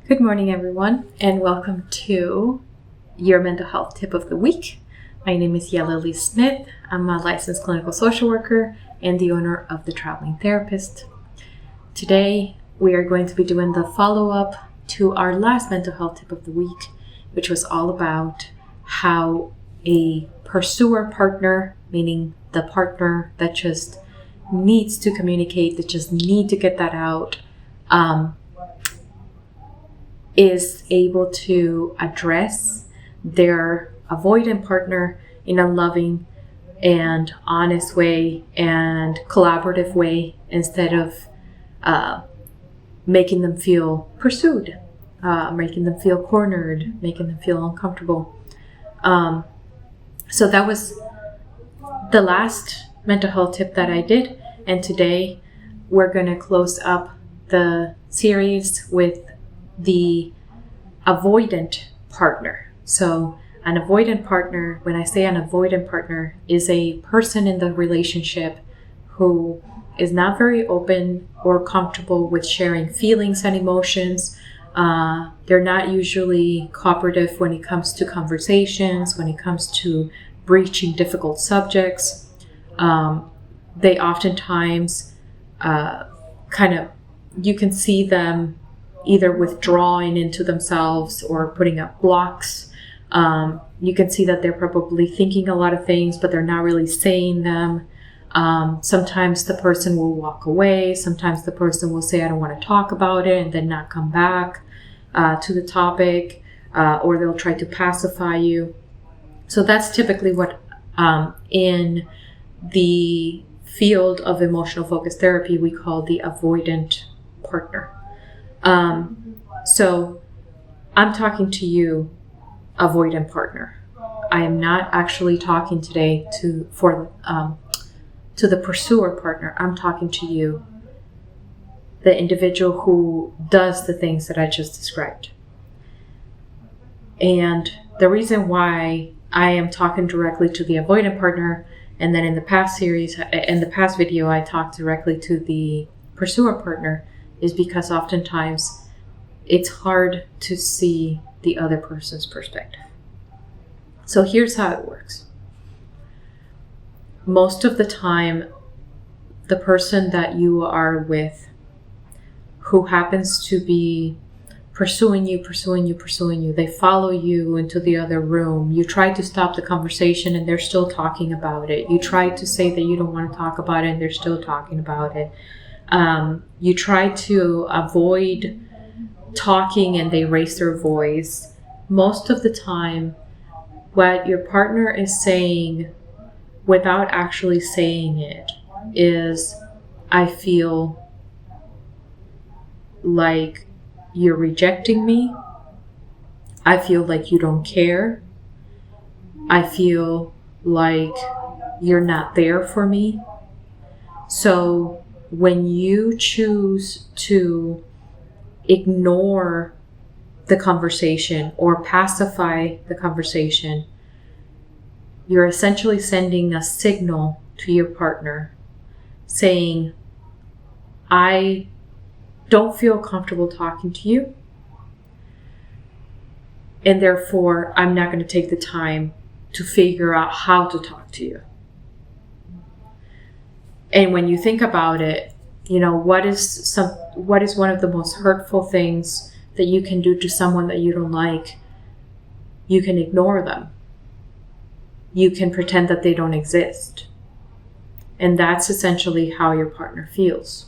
Good morning, everyone, and welcome to your mental health tip of the week. My name is Yella Lee Smith. I'm a licensed clinical social worker and the owner of The Traveling Therapist. Today, we are going to be doing the follow-up to our last mental health tip of the week, which was all about how a pursuer partner, meaning the partner that just needs to communicate, that just need to get that out, is able to address their avoidant partner in a loving and honest way and collaborative way instead of making them feel pursued, making them feel cornered, making them feel uncomfortable. So that was the last mental health tip that I did, and today we're going to close up the series with the avoidant partner. So an avoidant partner, when I say an avoidant partner, is a person in the relationship who is not very open or comfortable with sharing feelings and emotions. They're not usually cooperative when it comes to conversations, when it comes to breaching difficult subjects. They oftentimes you can see them either withdrawing into themselves or putting up blocks. You can see that they're probably thinking a lot of things, but they're not really saying them. Sometimes the person will walk away. Sometimes the person will say, I don't want to talk about it, and then not come back to the topic, or they'll try to pacify you. So that's typically what in the field of emotional focused therapy we call the avoidant partner. So I'm talking to you, avoidant partner. I am not actually talking today to the pursuer partner. I'm talking to you, the individual who does the things that I just described. And the reason why I am talking directly to the avoidant partner, and then in the past video, I talked directly to the pursuer partner, is because oftentimes it's hard to see the other person's perspective. So here's how it works. Most of the time, the person that you are with, who happens to be pursuing you, they follow you into the other room. You try to stop the conversation and they're still talking about it. You try to say that you don't want to talk about it and they're still talking about it. You try to avoid talking and they raise their voice. Most of the time, what your partner is saying without actually saying it is, I feel like you're rejecting me. I feel like you don't care. I feel like you're not there for me. So when you choose to ignore the conversation or pacify the conversation, you're essentially sending a signal to your partner saying, I don't feel comfortable talking to you, and therefore I'm not going to take the time to figure out how to talk to you. And when you think about it, what is one of the most hurtful things that you can do to someone that you don't like? You can ignore them. You can pretend that they don't exist. And that's essentially how your partner feels.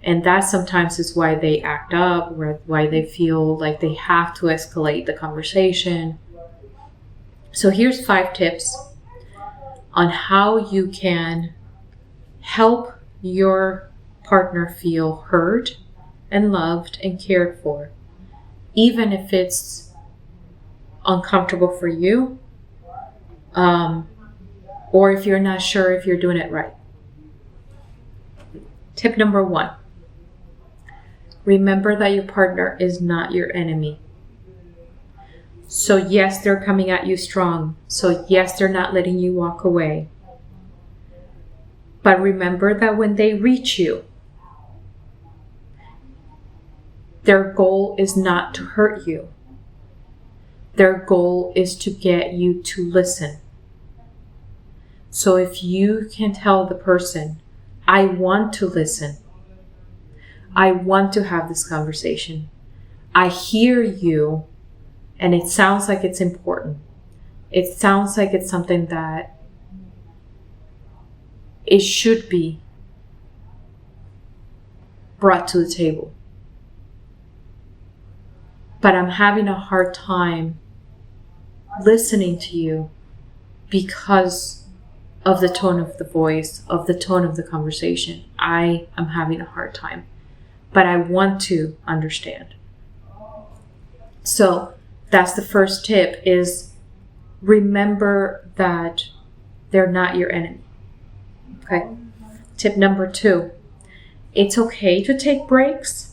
And that sometimes is why they act up, or why they feel like they have to escalate the conversation. So here's 5 tips on how you can help your partner feel heard and loved and cared for, even if it's uncomfortable for you, or if you're not sure if you're doing it right. Tip number 1, remember that your partner is not your enemy. So yes, they're coming at you strong. So yes, they're not letting you walk away. But remember that when they reach you, Their goal is not to hurt you. Their goal is to get you to listen. So if you can tell the person, I want to listen. I want to have this conversation. I hear you, and it sounds like it's important. It sounds like it's something that it should be brought to the table. But I'm having a hard time listening to you because of the tone of the voice, of the tone of the conversation. I am having a hard time, but I want to understand. So that's the first tip, is remember that they're not your enemy. Okay. Tip number 2, it's okay to take breaks.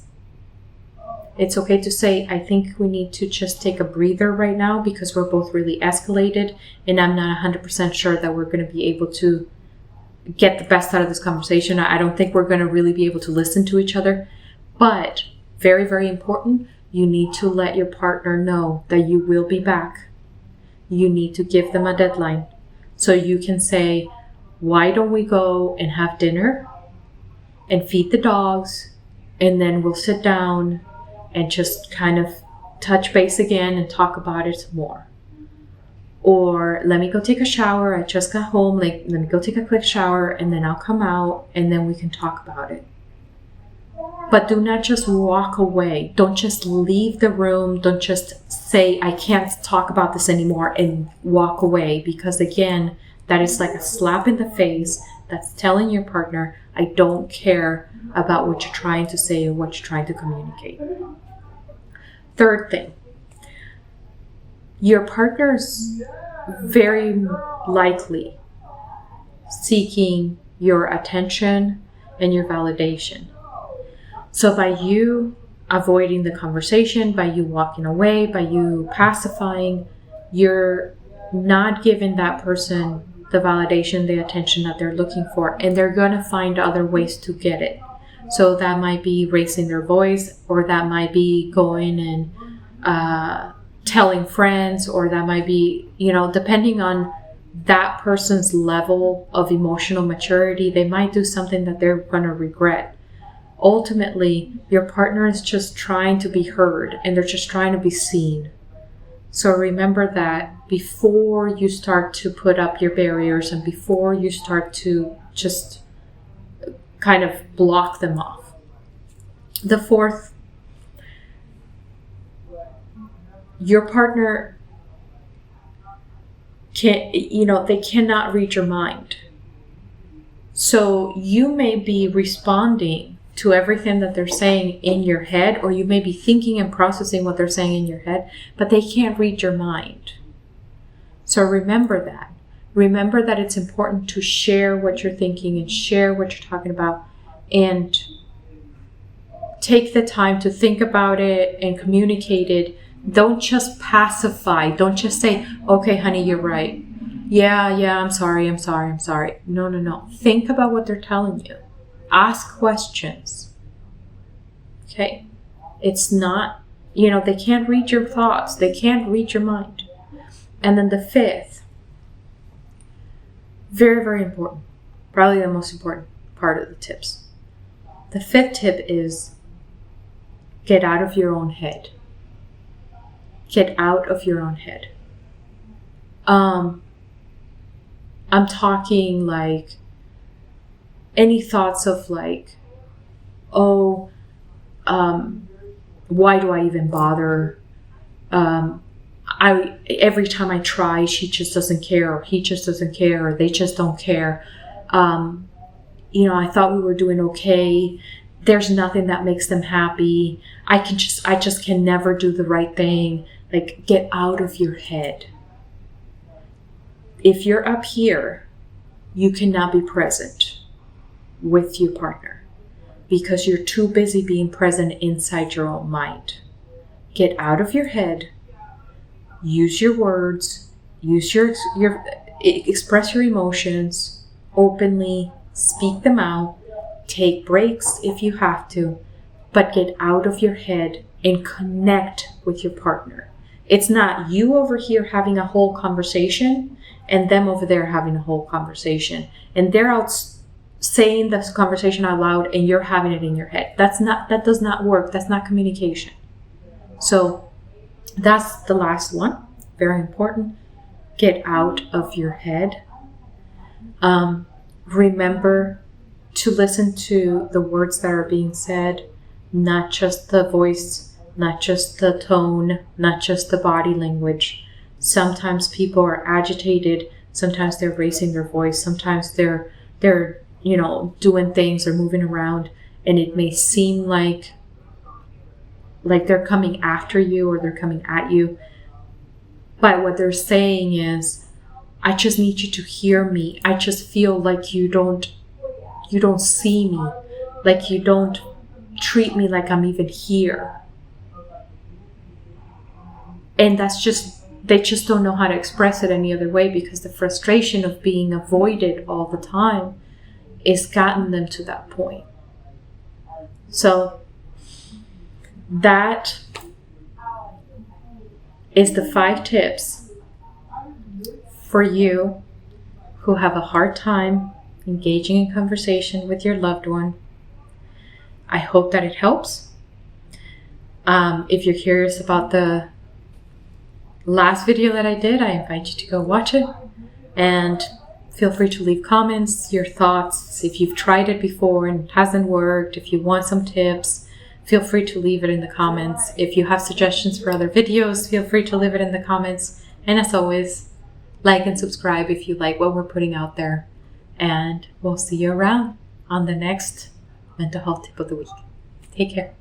It's okay to say, I think we need to just take a breather right now because we're both really escalated and I'm not 100% sure that we're going to be able to get the best out of this conversation. I don't think we're going to really be able to listen to each other. But very, very important, you need to let your partner know that you will be back. You need to give them a deadline. So you can say, why don't we go and have dinner and feed the dogs, and then we'll sit down and just kind of touch base again and talk about it more. Or let me go take a shower. I just got home. Let me go take a quick shower and then I'll come out and then we can talk about it. But do not just walk away. Don't just leave the room. Don't just say, I can't talk about this anymore, and walk away. Because again, that is like a slap in the face. That's telling your partner, I don't care about what you're trying to say or what you're trying to communicate. Third thing, your partner's very likely seeking your attention and your validation. So by you avoiding the conversation, by you walking away, by you pacifying, you're not giving that person the validation, the attention that they're looking for, and they're going to find other ways to get it. So that might be raising their voice, or that might be going and telling friends, or that might be, depending on that person's level of emotional maturity, they might do something that they're going to regret. Ultimately, your partner is just trying to be heard, and they're just trying to be seen. So remember that before you start to put up your barriers and before you start to just kind of block them off. The fourth, your partner they cannot read your mind. So you may be responding to everything that they're saying in your head, or you may be thinking and processing what they're saying in your head, but they can't read your mind. So remember that. Remember that it's important to share what you're thinking and share what you're talking about, and take the time to think about it and communicate it. Don't just pacify. Don't just say, okay, honey, you're right. Yeah, I'm sorry. No. Think about what they're telling you. Ask questions. Okay? It's not, they can't read your thoughts. They can't read your mind. And then the fifth, very, very important, probably the most important part of the tips. The fifth tip is get out of your own head. Get out of your own head. I'm talking like any thoughts of like, why do I even bother? Every time I try, she just doesn't care, or he just doesn't care, or they just don't care. I thought we were doing okay. There's nothing that makes them happy. I just can never do the right thing. Like, get out of your head. If you're up here, you cannot be present with your partner because you're too busy being present inside your own mind. Get out of your head. Use your words. Use your express your emotions openly. Speak them out. Take breaks if you have to. but get out of your head and connect with your partner. It's not you over here having a whole conversation and them over there having a whole conversation, and they're out saying this conversation out loud and you're having it in your head. That does not work. That's not communication. So that's the last one. Very important. Get out of your head. Remember to listen to the words that are being said, not just the voice, not just the tone, not just the body language. Sometimes people are agitated. Sometimes they're raising their voice. Sometimes they're doing things or moving around, and it may seem like they're coming after you or they're coming at you. But what they're saying is, I just need you to hear me. I just feel like you don't see me, like you don't treat me like I'm even here. And they just don't know how to express it any other way, because the frustration of being avoided all the time is gotten them to that point. So that is the 5 tips for you who have a hard time engaging in conversation with your loved one. I hope that it helps. If you're curious about the last video that I did, I invite you to go watch it, and feel free to leave comments, your thoughts. If you've tried it before and it hasn't worked, if you want some tips, feel free to leave it in the comments. If you have suggestions for other videos, feel free to leave it in the comments. And as always, like and subscribe if you like what we're putting out there. And we'll see you around on the next Mental Health Tip of the Week. Take care.